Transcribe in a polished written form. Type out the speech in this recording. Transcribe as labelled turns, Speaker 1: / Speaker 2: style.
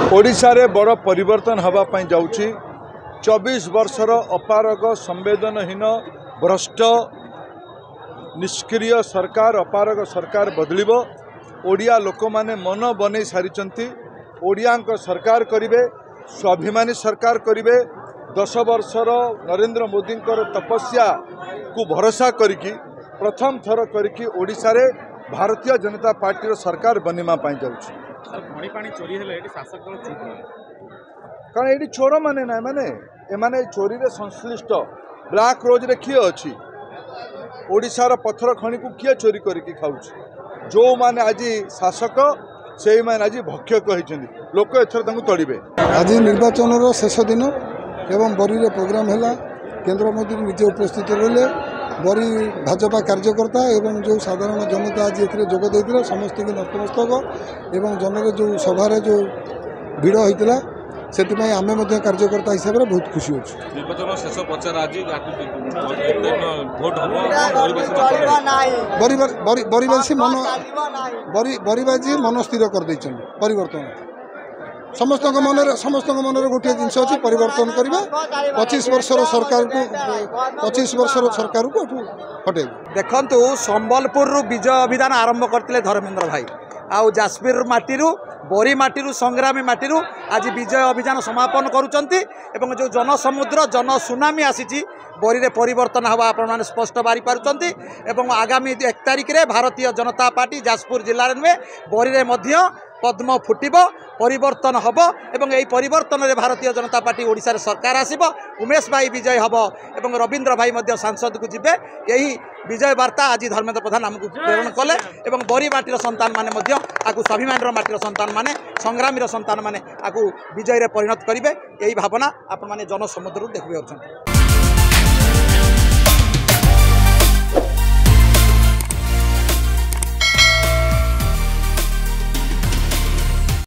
Speaker 1: ओडिशा रे बड़ परिवर्तन हवापाई जाउछि। 24 वर्षर अपारग संवेदनहीन भ्रष्ट निष्क्रिय सरकार अपारग सरकार बदलिबो। ओडिया लोक माने मन बनै सारिचंती। ओडियांक सरकार करिवे, स्वाभिमानी सरकार करिवे। 10 वर्षर नरेंद्र मोदी तपस्या को भरोसा करिकी प्रथम थर करिकी ओडिशा रे भारतीय जनता पार्टी सरकार बनिमा पाई जाउछि। कारण ये चोर माने ना माने एमाने चोरी रे संश्लिष्ट ब्लैक रोज रे किए अच्छी ओडिशार पत्थर खनि को किए चोरी करके खाऊछि। जो माने आज शासक से माने आज भक्षक होइछन्ति लोक एथर तांको तड़िबे।
Speaker 2: आज निर्वाचन शेष दिन एवं बरी रे प्रोग्राम हैला। केंद्र मंत्री निजे उपस्थित रहे। बरी भाजपा कार्यकर्ता एवं जो साधारण जनता आज एथिरे जोग देइथिले समस्त की नतमस्तक एवं जनरे जो सभार जो भिड़ होइतिला सेतिपई आमे मध्ये कार्यकर्ता हिसाब रे बहुत खुशी होछु।
Speaker 3: निर्वाचन शेष पचार आज भोट
Speaker 2: बरीबाजी मन स्थिर कर दैछन। परिवर्तन समस्त मन गोटे जिनस अच्छी परिवर्तन करवा। 25 वर्षर सरकार को हटे
Speaker 4: देखु संबलपुर विजय अभियान आरंभ करते धर्मेंद्र भाई आउ जाजपुर माटीरू बरी माटीरू संग्रामी माटीरू आज विजय अभियान समापन करुचंती एवं जो जनसमुद्र जन सुनामी आसी बरी रे परिवर्तन हवा आपण माने स्पष्ट बारी पारुचंती एवं आगामी 1 तारिख रे भारतीय जनता पार्टी जाजपुर जिले में बरी रे मध्य पद्म फुटिब परिवर्तन हब एवं यही परिवर्तन रे भारतीय जनता पार्टी ओडिशा रे सरकार आसिबो। उमेश भाई विजय हब एवं रविंद्र भाई मध्य सांसद को जिबे। यही विजय वार्ता आज धर्मेंद्र प्रधान आमको प्रेरण कले एवं बरी माटीर संतान माने मध्य आकु स्वाभिमानी माटीर संतान माने संग्रामी संतान माने आकु विजय रे परिणत करिवे। यही भावना आपण माने जनसमुद्र देखबे।